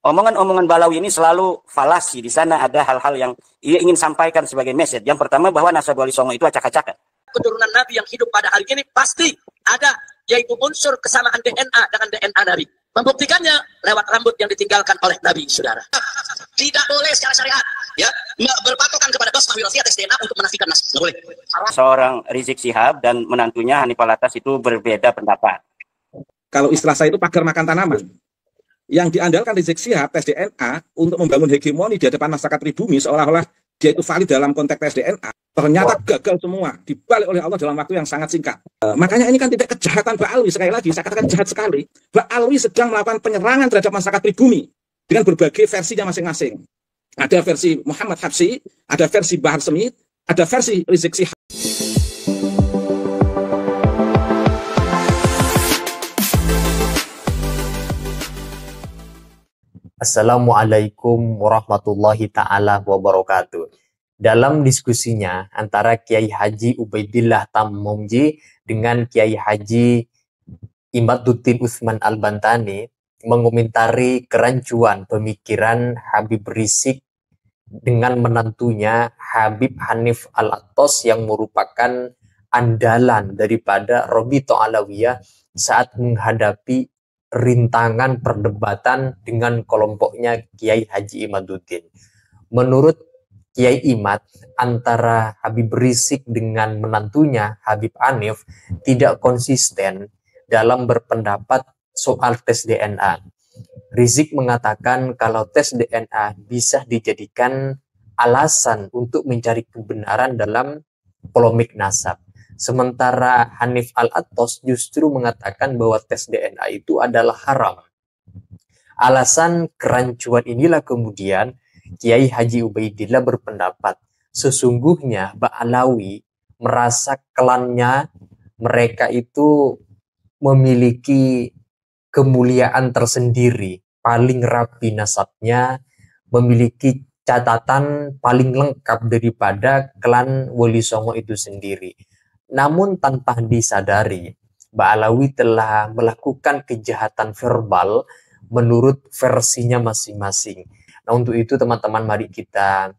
Omongan-omongan Balawi ini selalu falasi. Di sana ada hal-hal yang ia ingin sampaikan sebagai message. Yang pertama bahwa Nasab Wali Songo itu acak-acakan. Keturunan Nabi yang hidup pada hari ini pasti ada, yaitu unsur kesamaan DNA dengan DNA Nabi. Membuktikannya lewat rambut yang ditinggalkan oleh Nabi, saudara. Tidak boleh secara syariat, ya, berpatokan kepada basmah wirasiyah tes DNA untuk menafikan nas. Tidak boleh. Seorang Rizik Syihab dan menantunya Hanif Alatas itu berbeda pendapat. Kalau istilah saya itu pagar makan tanaman. Yang diandalkan Rizik Syihab tes DNA untuk membangun hegemoni di hadapan masyarakat pribumi seolah-olah dia itu valid dalam konteks tes DNA, ternyata gagal semua, dibalik oleh Allah dalam waktu yang sangat singkat. Makanya ini kan tidak kejahatan Ba'alwi, sekali lagi saya katakan jahat sekali. Ba'alwi sedang melakukan penyerangan terhadap masyarakat pribumi dengan berbagai versinya masing-masing. Ada versi Muhammad Habsyi, ada versi Bahar Smith, ada versi Rizik Syihab. Assalamualaikum warahmatullahi ta'ala wabarakatuh. Dalam diskusinya antara Kiai Haji Ubaidillah Tamamumji dengan Kiai Haji Imaduddin Utsman Al-Bantani mengomentari kerancuan pemikiran Habib Rizik dengan menantunya Habib Hanif Al-Attas yang merupakan andalan daripada Robito Alawiyah saat menghadapi rintangan perdebatan dengan kelompoknya Kiai Haji Imaduddin. Menurut Kiai Imad, antara Habib Rizik dengan menantunya Habib Hanif tidak konsisten dalam berpendapat soal tes DNA. Rizik mengatakan kalau tes DNA bisa dijadikan alasan untuk mencari kebenaran dalam polemik nasab. Sementara Hanif Al-Attas justru mengatakan bahwa tes DNA itu adalah haram. Alasan kerancuan inilah kemudian Kiai Haji Ubaidillah berpendapat sesungguhnya Ba'alawi merasa klannya mereka itu memiliki kemuliaan tersendiri, paling rapi nasabnya, memiliki catatan paling lengkap daripada klan Wali Songo itu sendiri. Namun tanpa disadari, Ba'alawi telah melakukan kejahatan verbal menurut versinya masing-masing. Nah, untuk itu teman-teman mari kita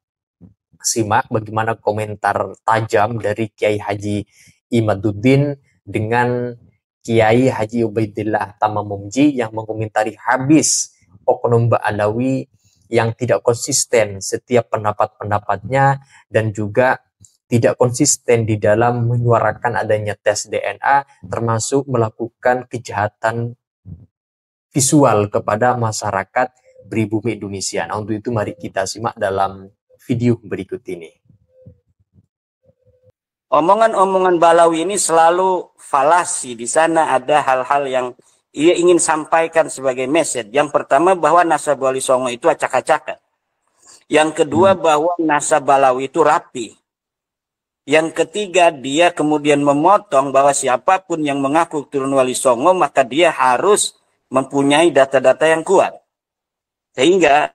simak bagaimana komentar tajam dari Kiai Haji Imaduddin dengan Kiai Haji Ubaidillah Tamamumji yang mengomentari habis oknum Ba'alawi yang tidak konsisten setiap pendapat-pendapatnya dan juga tidak konsisten di dalam menyuarakan adanya tes DNA, termasuk melakukan kejahatan visual kepada masyarakat pribumi Indonesia. Nah, untuk itu mari kita simak dalam video berikut ini. Omongan-omongan Balawi ini selalu falasi. Di sana ada hal-hal yang ia ingin sampaikan sebagai message. Yang pertama bahwa Nasab Wali Songo itu acak-acakan. Yang kedua bahwa Nasab Balawi itu rapi. Yang ketiga, dia kemudian memotong bahwa siapapun yang mengaku turun Wali Songo, maka dia harus mempunyai data-data yang kuat. Sehingga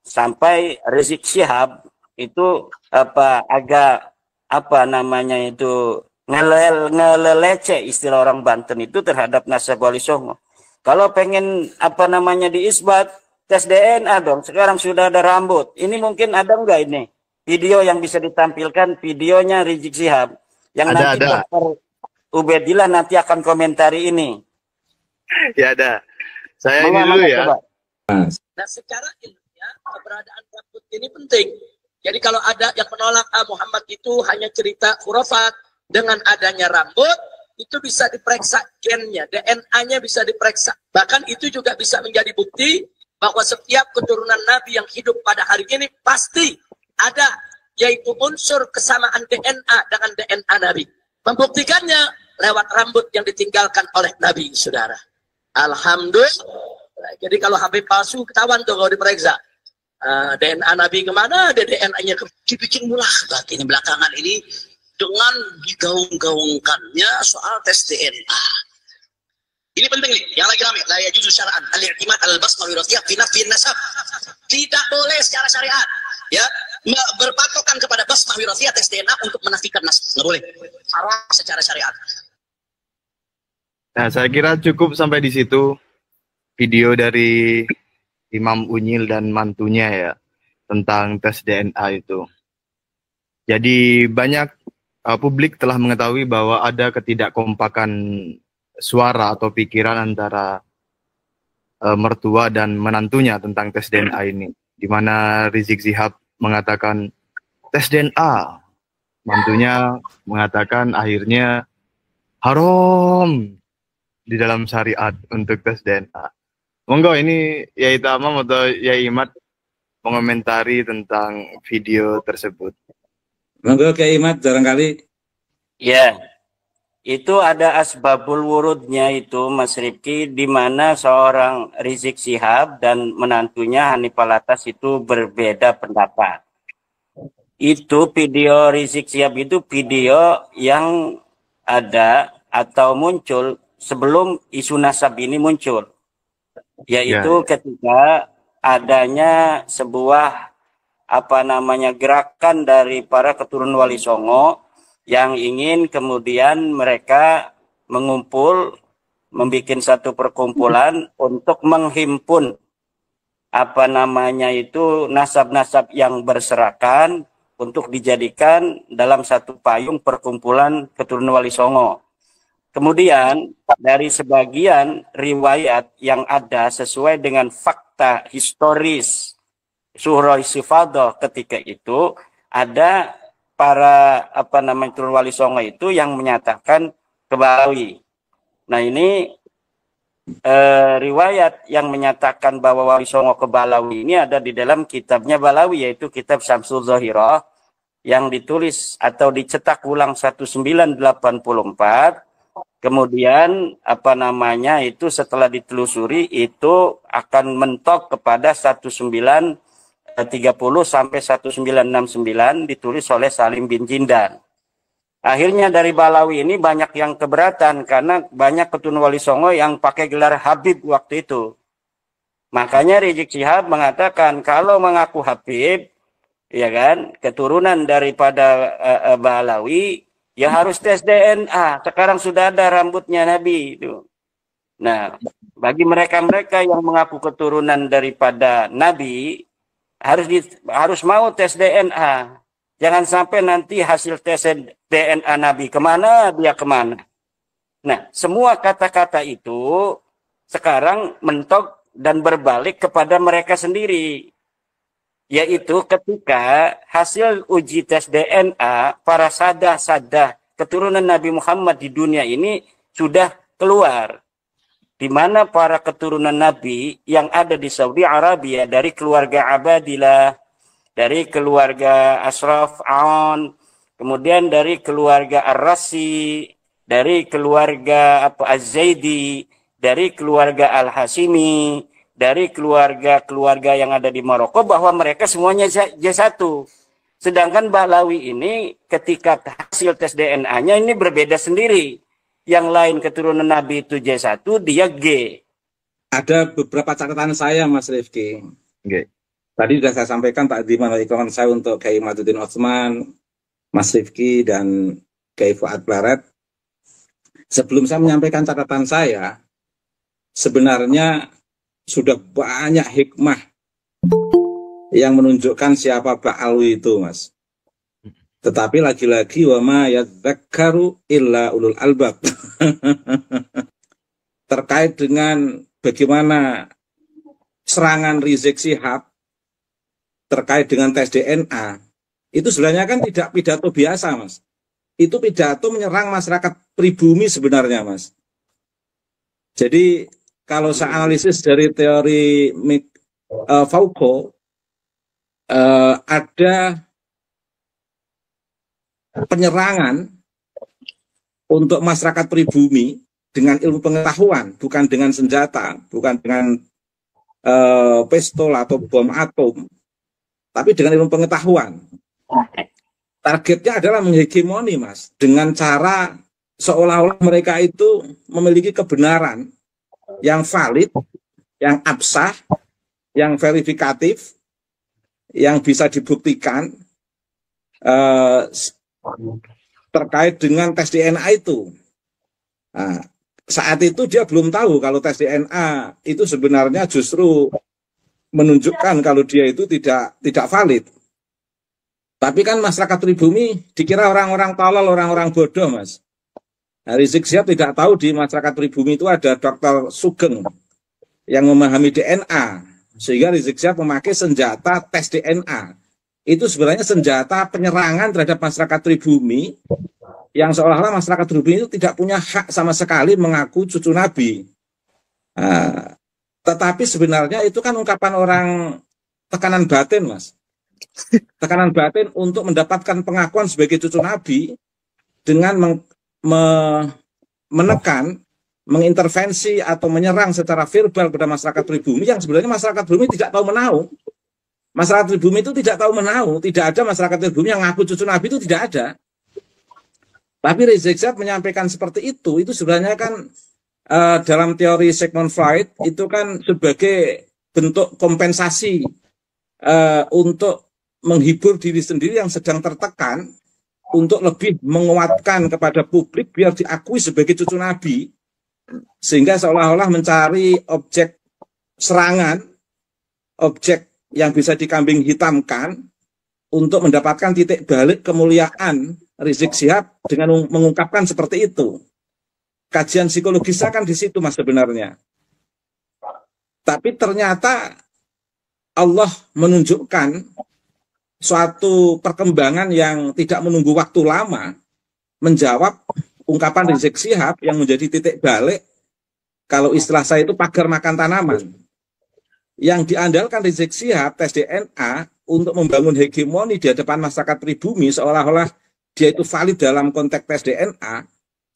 sampai Rizik Syihab itu ngelelece istilah orang Banten itu terhadap Nasab Wali Songo. Kalau pengen diisbat, tes DNA dong. Sekarang sudah ada rambut. Ini mungkin ada enggak ini? Video yang bisa ditampilkan, videonya Rizik Syihab yang ada, nanti Dr. Ubaidillah nanti akan komentari ini. Ya ada. Saya ini dulu ya. Nah, secara ilmiah keberadaan rambut ini penting. Jadi kalau ada yang menolak Muhammad itu hanya cerita khurafat, dengan adanya rambut itu bisa diperiksa gennya, DNA-nya bisa diperiksa. Bahkan itu juga bisa menjadi bukti bahwa setiap keturunan Nabi yang hidup pada hari ini pasti ada, yaitu unsur kesamaan DNA dengan DNA Nabi. Membuktikannya lewat rambut yang ditinggalkan oleh Nabi, saudara. Alhamdulillah. Jadi kalau Habib palsu ketahuan tuh kalau diperiksa. DNA Nabi kemana, ada DNA-nya dibikin mulah. Ini belakangan ini dengan digaung-gaungkannya soal tes DNA. Ini penting nih, yang lagi ramai. La yajuzu syara'an al-i'timad al-basmah wirasiyah fi nafyi nasab. Tidak boleh secara syariat, ya, berpatokan kepada basmah wirasiyah tes DNA untuk menafikan nas. Nggak boleh. Haram secara syariat. Nah, saya kira cukup sampai di situ video dari Imam Unyil dan mantunya ya tentang tes DNA itu. Jadi banyak publik telah mengetahui bahwa ada ketidakkompakan suara atau pikiran antara mertua dan menantunya tentang tes DNA ini, di mana Rizik Syihab mengatakan tes DNA, mantunya mengatakan akhirnya haram di dalam syariat untuk tes DNA. Monggo ini Yai Tamam atau Yai Imad mengomentari tentang video tersebut. Monggo Kiai Imad barangkali. Ya, itu ada asbabul wurudnya itu Mas Rifki, di mana seorang Rizik Syihab dan menantunya Hanifah Alatas itu berbeda pendapat. Itu video Rizik Syihab itu video yang ada atau muncul sebelum isu nasab ini muncul. Yaitu ketika adanya sebuah gerakan dari para keturunan Wali Songo yang ingin kemudian mereka mengumpul, membuat satu perkumpulan untuk menghimpun nasab-nasab yang berserakan untuk dijadikan dalam satu payung perkumpulan keturunan Wali Songo. Kemudian dari sebagian riwayat yang ada sesuai dengan fakta historis Surah Istifadah ketika itu, ada para turun Wali Songo itu yang menyatakan ke Balawi. Nah ini riwayat yang menyatakan bahwa Wali Songo ke Balawi ini ada di dalam kitabnya Balawi, yaitu kitab Syamsul Zahirah yang ditulis atau dicetak ulang 1984. Kemudian itu setelah ditelusuri itu akan mentok kepada 1930 sampai 1969 ditulis oleh Salim bin Jindan. Akhirnya dari Balawi ini banyak yang keberatan karena banyak keturunan Wali Songo yang pakai gelar Habib waktu itu. Makanya Rizik Syihab mengatakan kalau mengaku Habib, ya kan, keturunan daripada Balawi, ya harus tes DNA. Sekarang sudah ada rambutnya Nabi itu. Nah, bagi mereka-mereka yang mengaku keturunan daripada Nabi, harus mau tes DNA. Jangan sampai nanti hasil tes DNA Nabi kemana, dia kemana. Nah, semua kata-kata itu sekarang mentok dan berbalik kepada mereka sendiri. Yaitu ketika hasil uji tes DNA para sadah-sadah keturunan Nabi Muhammad di dunia ini sudah keluar. Di mana para keturunan Nabi yang ada di Saudi Arabia dari keluarga Abadilah, dari keluarga Ashraf Aon, kemudian dari keluarga Ar-Rasi, dari keluarga Az-Zaidi, dari keluarga Al-Hasimi, dari keluarga-keluarga yang ada di Maroko, bahwa mereka semuanya J1. Sedangkan Balawi ini ketika hasil tes DNA-nya ini berbeda sendiri. Yang lain keturunan Nabi itu J1, dia G. Ada beberapa catatan saya, Mas Rifki. Okay. Tadi sudah saya sampaikan takdiman iklan saya untuk Kiai Maduddin Utsman, Mas Rifki, dan Kiai Fuad Barat. Sebelum saya menyampaikan catatan saya, sebenarnya sudah banyak hikmah yang menunjukkan siapa Ba'alwi itu, Mas. Tetapi lagi-lagi wa ma yadzakkaru illa ulul albab. Terkait dengan bagaimana serangan Rizik Syihab terkait dengan tes DNA, itu sebenarnya kan tidak pidato biasa, Mas. Itu pidato menyerang masyarakat pribumi sebenarnya, Mas. Jadi kalau saya analisis dari teori Foucault, ada penyerangan untuk masyarakat pribumi dengan ilmu pengetahuan, bukan dengan senjata, bukan dengan pistol atau bom atom, tapi dengan ilmu pengetahuan. Targetnya adalah menghegemoni, Mas, dengan cara seolah-olah mereka itu memiliki kebenaran yang valid, yang absah, yang verifikatif, yang bisa dibuktikan terkait dengan tes DNA itu. Nah, saat itu dia belum tahu kalau tes DNA itu sebenarnya justru menunjukkan kalau dia itu tidak valid. Tapi kan masyarakat pribumi dikira orang-orang tolol, orang-orang bodoh, Mas. Nah, Rizik Syihab tidak tahu di masyarakat pribumi itu ada Dr. Sugeng yang memahami DNA, sehingga Rizik Syihab memakai senjata tes DNA. Itu sebenarnya senjata penyerangan terhadap masyarakat pribumi yang seolah-olah masyarakat pribumi itu tidak punya hak sama sekali mengaku cucu Nabi. Nah, tetapi sebenarnya itu kan ungkapan orang tekanan batin, Mas. Tekanan batin untuk mendapatkan pengakuan sebagai cucu Nabi dengan menekan, mengintervensi atau menyerang secara verbal pada masyarakat pribumi yang sebenarnya masyarakat pribumi tidak tahu menahu. Masyarakat pribumi itu tidak tahu menahu, tidak ada masyarakat pribumi yang ngaku cucu Nabi, itu tidak ada. Tapi Rizik Syihab menyampaikan seperti itu sebenarnya kan dalam teori Sigmund Freud itu kan sebagai bentuk kompensasi untuk menghibur diri sendiri yang sedang tertekan, untuk lebih menguatkan kepada publik biar diakui sebagai cucu Nabi, sehingga seolah-olah mencari objek serangan, objek yang bisa dikambing hitamkan untuk mendapatkan titik balik kemuliaan Rizik Syihab dengan mengungkapkan seperti itu. Kajian psikologisnya kan di situ, Mas, sebenarnya. Tapi ternyata Allah menunjukkan suatu perkembangan yang tidak menunggu waktu lama menjawab ungkapan Rizik Syihab yang menjadi titik balik, kalau istilah saya itu pagar makan tanaman. Yang diandalkan Rizik Syihab, tes DNA, untuk membangun hegemoni di hadapan masyarakat pribumi, seolah-olah dia itu valid dalam konteks tes DNA,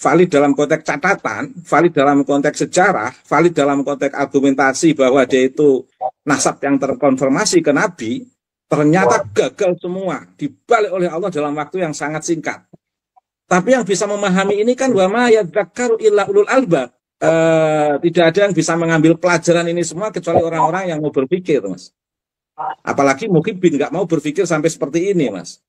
valid dalam konteks catatan, valid dalam konteks sejarah, valid dalam konteks argumentasi bahwa dia itu nasab yang terkonfirmasi ke Nabi, ternyata gagal semua, dibalik oleh Allah dalam waktu yang sangat singkat. Tapi yang bisa memahami ini kan wa ma yadzakkaru illa ulul albab. Tidak ada yang bisa mengambil pelajaran ini semua kecuali orang-orang yang mau berpikir, Mas. Apalagi Muhyiddin nggak mau berpikir sampai seperti ini, Mas.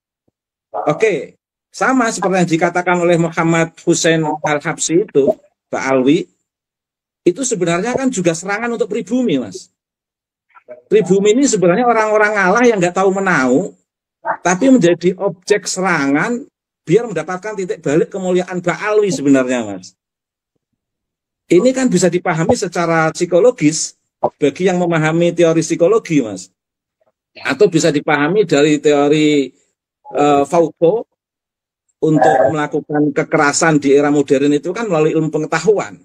Oke, sama seperti yang dikatakan oleh Muhammad Hussein Al-Habsyi itu, Pak Alwi, itu sebenarnya kan juga serangan untuk pribumi, Mas. Pribumi ini sebenarnya orang-orang Allah yang nggak tahu menahu, tapi menjadi objek serangan biar mendapatkan titik balik kemuliaan Pak Alwi sebenarnya, Mas. Ini kan bisa dipahami secara psikologis bagi yang memahami teori psikologi, Mas. Atau bisa dipahami dari teori Foucault untuk melakukan kekerasan di era modern itu kan melalui ilmu pengetahuan.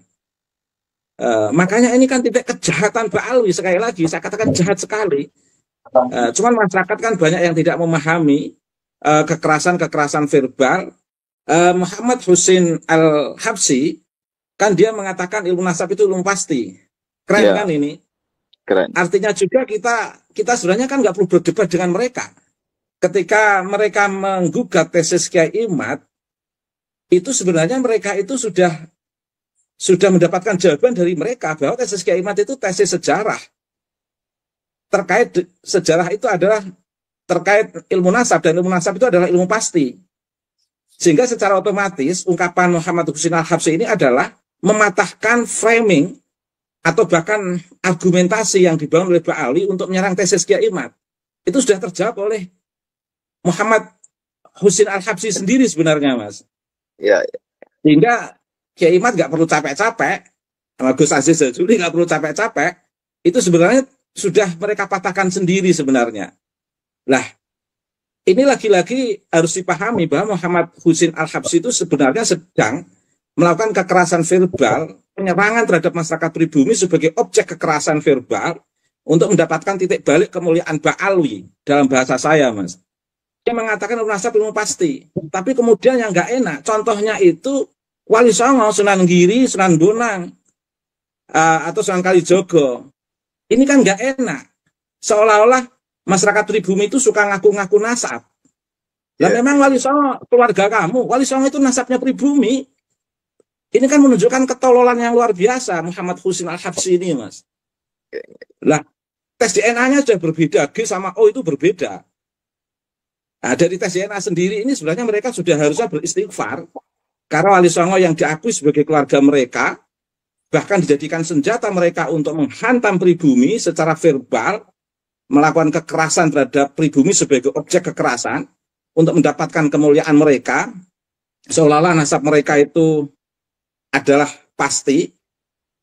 Makanya ini kan titik kejahatan Ba'alwi, sekali lagi saya katakan jahat sekali. Cuman masyarakat kan banyak yang tidak memahami kekerasan-kekerasan verbal. Muhammad Hussein Al-Habsyi kan dia mengatakan ilmu nasab itu ilmu pasti. Keren kan ini? Keren. Artinya juga kita sebenarnya kan nggak perlu berdebat dengan mereka. Ketika mereka menggugat tesis Kiai Imad, itu sebenarnya mereka itu sudah mendapatkan jawaban dari mereka bahwa tesis Kiai Imad itu tesis sejarah. Terkait sejarah itu adalah terkait ilmu nasab, dan ilmu nasab itu adalah ilmu pasti. Sehingga secara otomatis ungkapan Muhammad Hussein Al-Habsyi ini adalah mematahkan framing atau bahkan argumentasi yang dibangun oleh Ba'alwi untuk menyerang tesis Kiai Imad. Itu sudah terjawab oleh Muhammad Hussein Al-Habsyi sendiri sebenarnya, Mas. Ya. Sehingga Kiai Imad nggak perlu capek-capek, sama Gus Aziz Juli nggak perlu capek-capek, itu sebenarnya sudah mereka patahkan sendiri sebenarnya. Lah, ini lagi-lagi harus dipahami bahwa Muhammad Hussein Al-Habsyi itu sebenarnya sedang melakukan kekerasan verbal, penyerangan terhadap masyarakat pribumi sebagai objek kekerasan verbal untuk mendapatkan titik balik kemuliaan Ba'alwi dalam bahasa saya, Mas. Dia mengatakan ilmu nasab ilmu pasti, tapi kemudian yang nggak enak, contohnya itu Wali Songo, Sunan Giri, Sunan Bonang, atau Sunan Kalijogo. Ini kan nggak enak, seolah-olah masyarakat pribumi itu suka ngaku-ngaku nasab. Dan memang Wali Songo keluarga kamu, Wali Songo itu nasabnya pribumi. Ini kan menunjukkan ketololan yang luar biasa Muhammad Hussein Al-Habsyi ini, Mas. Lah, tes DNA-nya sudah berbeda, G sama O itu berbeda. Nah, dari tes DNA sendiri ini sebenarnya mereka sudah harusnya beristighfar, karena Wali Songo yang diakui sebagai keluarga mereka, bahkan dijadikan senjata mereka untuk menghantam pribumi secara verbal, melakukan kekerasan terhadap pribumi sebagai objek kekerasan untuk mendapatkan kemuliaan mereka, seolah-olah nasab mereka itu adalah pasti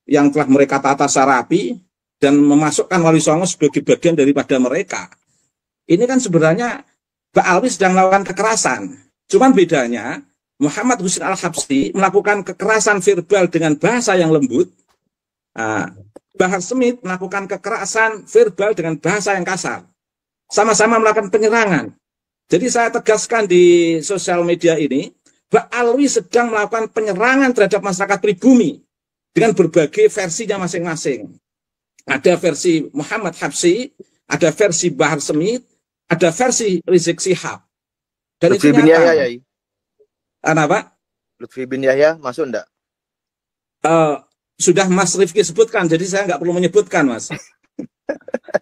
yang telah mereka tata secara rapi dan memasukkan Wali Songo sebagai bagian daripada mereka. Ini kan sebenarnya Mbak Alwi sedang melakukan kekerasan. Cuman bedanya Muhammad Husin Al-Habsyi melakukan kekerasan verbal dengan bahasa yang lembut. Bahar Smith melakukan kekerasan verbal dengan bahasa yang kasar. Sama-sama melakukan penyerangan. Jadi saya tegaskan di sosial media ini, Mbak Alwi sedang melakukan penyerangan terhadap masyarakat pribumi dengan berbagai versinya masing-masing. Ada versi Muhammad Habsyi, ada versi Bahar Smith, ada versi Rizik Syihab. Dan Lutfi itu bin nyata. Yahya, Yai. Kenapa? Lutfi bin Yahya masuk enggak? Sudah Mas Rifki sebutkan, jadi saya nggak perlu menyebutkan, Mas.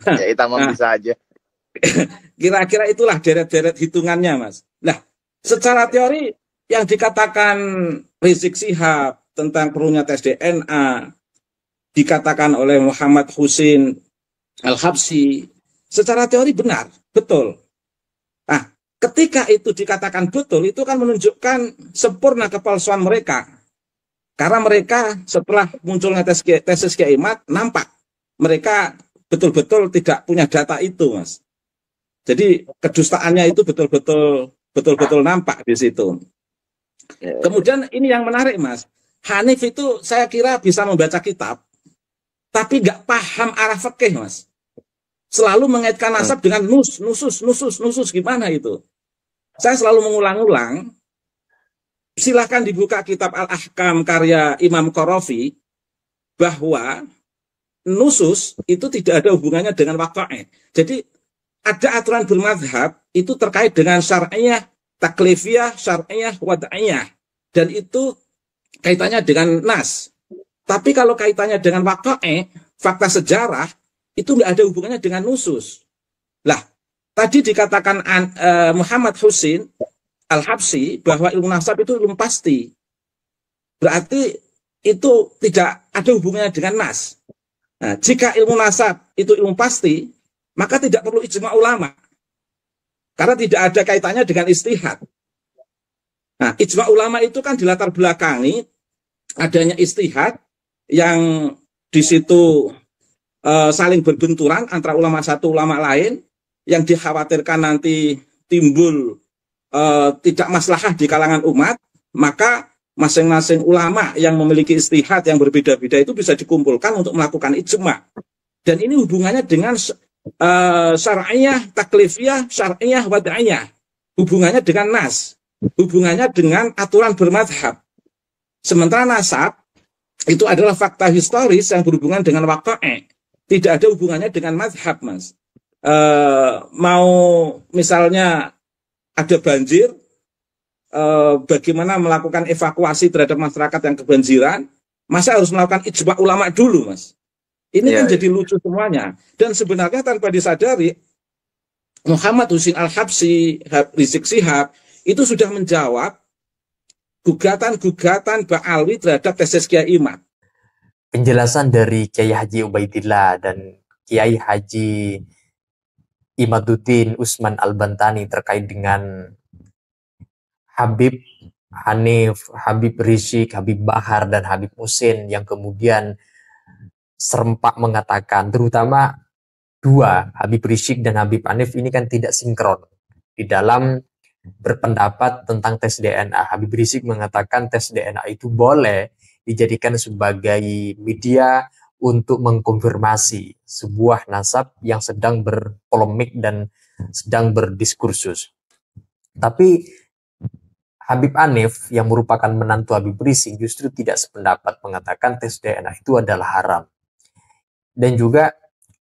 Ya, Tamam bisa aja. Kira-kira itulah deret-deret hitungannya, Mas. Nah, secara teori yang dikatakan Rizik Syihab tentang perlunya tes DNA, dikatakan oleh Muhammad Husin Al-Habsyi, secara teori benar, betul. Nah, ketika itu dikatakan betul, itu kan menunjukkan sempurna kepalsuan mereka. Karena mereka setelah munculnya tesis Kiai Imad, nampak mereka betul-betul tidak punya data itu, Mas. Jadi kedustaannya itu betul-betul nampak di situ. Kemudian ini yang menarik, Mas. Hanif itu saya kira bisa membaca kitab, tapi nggak paham arah fikih, Mas. Selalu mengaitkan nasab dengan nusus, gimana itu? Saya selalu mengulang-ulang. Silahkan dibuka kitab Al-Ahkam karya Imam Qarafi, bahwa nusus itu tidak ada hubungannya dengan waqa'ih. Jadi ada aturan bermadhab itu terkait dengan syar'iyah, taklifiyah, syar'iyah, wad'iyah. Dan itu kaitannya dengan nas. Tapi kalau kaitannya dengan waqa'ih, fakta sejarah, itu nggak ada hubungannya dengan nusus. Lah, tadi dikatakan Muhammad Husin Al-Habsyi bahwa ilmu nasab itu ilmu pasti. Berarti itu tidak ada hubungannya dengan nas. Nah, jika ilmu nasab itu ilmu pasti, maka tidak perlu ijma ulama. Karena tidak ada kaitannya dengan istihad. Nah, ijma ulama itu kan dilatar belakangi adanya istihad yang di situ saling berbenturan antara ulama satu ulama lain, yang dikhawatirkan nanti timbul tidak maslahah di kalangan umat, maka masing-masing ulama yang memiliki istihad yang berbeda-beda itu bisa dikumpulkan untuk melakukan ijma. Dan ini hubungannya dengan syar'iyah, taklifiyah, syar'iyah, wad'iyah. Hubungannya dengan nas, hubungannya dengan aturan bermadhab. Sementara nasab itu adalah fakta historis yang berhubungan dengan waqa'ih. Tidak ada hubungannya dengan madhab, Mas. Mau misalnya ada banjir, bagaimana melakukan evakuasi terhadap masyarakat yang kebanjiran, masa harus melakukan ijma ulama dulu, Mas. Ini kan jadi lucu semuanya. Dan sebenarnya tanpa disadari, Muhammad Husin Al-Habsyi, Rizik Syihab, itu sudah menjawab gugatan-gugatan Mbak Alwi terhadap tesis Kiai Imad. Penjelasan dari Kiai Haji Ubaidillah dan Kiai Haji Imaduddin Usman Al-Bantani terkait dengan Habib Hanif, Habib Rizik, Habib Bahar, dan Habib Husin yang kemudian serempak mengatakan, terutama dua, Habib Rizik dan Habib Hanif ini kan tidak sinkron di dalam berpendapat tentang tes DNA. Habib Rizik mengatakan tes DNA itu boleh dijadikan sebagai media untuk mengkonfirmasi sebuah nasab yang sedang berpolemik dan sedang berdiskursus. Tapi Habib Hanif yang merupakan menantu Habib Rizik justru tidak sependapat, mengatakan tes DNA itu adalah haram. Dan juga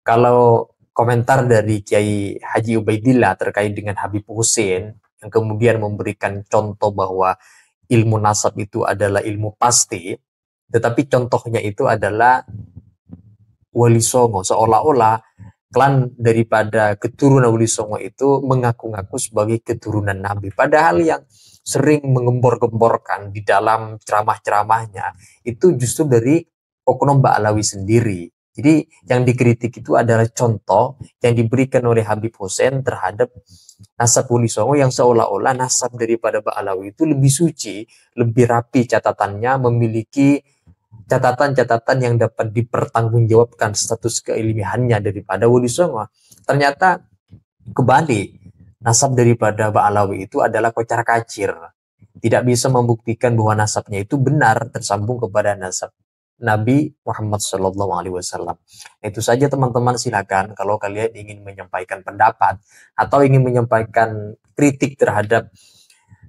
kalau komentar dari Kiai Haji Ubaidillah terkait dengan Habib Husin yang kemudian memberikan contoh bahwa ilmu nasab itu adalah ilmu pasti, tetapi contohnya itu adalah Wali Songo, seolah-olah klan daripada keturunan Wali Songo itu mengaku-ngaku sebagai keturunan Nabi. Padahal yang sering menggembor-gemborkan di dalam ceramah-ceramahnya itu justru dari oknum Mbak Alawi sendiri. Jadi yang dikritik itu adalah contoh yang diberikan oleh Habib Hussein terhadap nasab Wali Songo yang seolah-olah nasab daripada Ba'alawi itu lebih suci, lebih rapi catatannya, memiliki catatan-catatan yang dapat dipertanggungjawabkan status keilmiahannya daripada Wali Songo. Ternyata kebalik, nasab daripada Ba'alawi itu adalah kocar-kacir. Tidak bisa membuktikan bahwa nasabnya itu benar tersambung kepada nasab Nabi Muhammad Shallallahu Alaihi Wasallam. Itu saja teman-teman, silakan kalau kalian ingin menyampaikan pendapat atau ingin menyampaikan kritik terhadap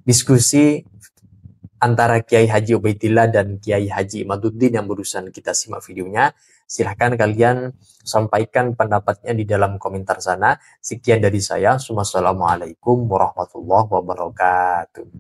diskusi antara Kiai Haji Ubaidillah dan Kiai Haji Imaduddin yang barusan kita simak videonya. Silahkan kalian sampaikan pendapatnya di dalam komentar sana. Sekian dari saya. Wassalamualaikum warahmatullahi wabarakatuh.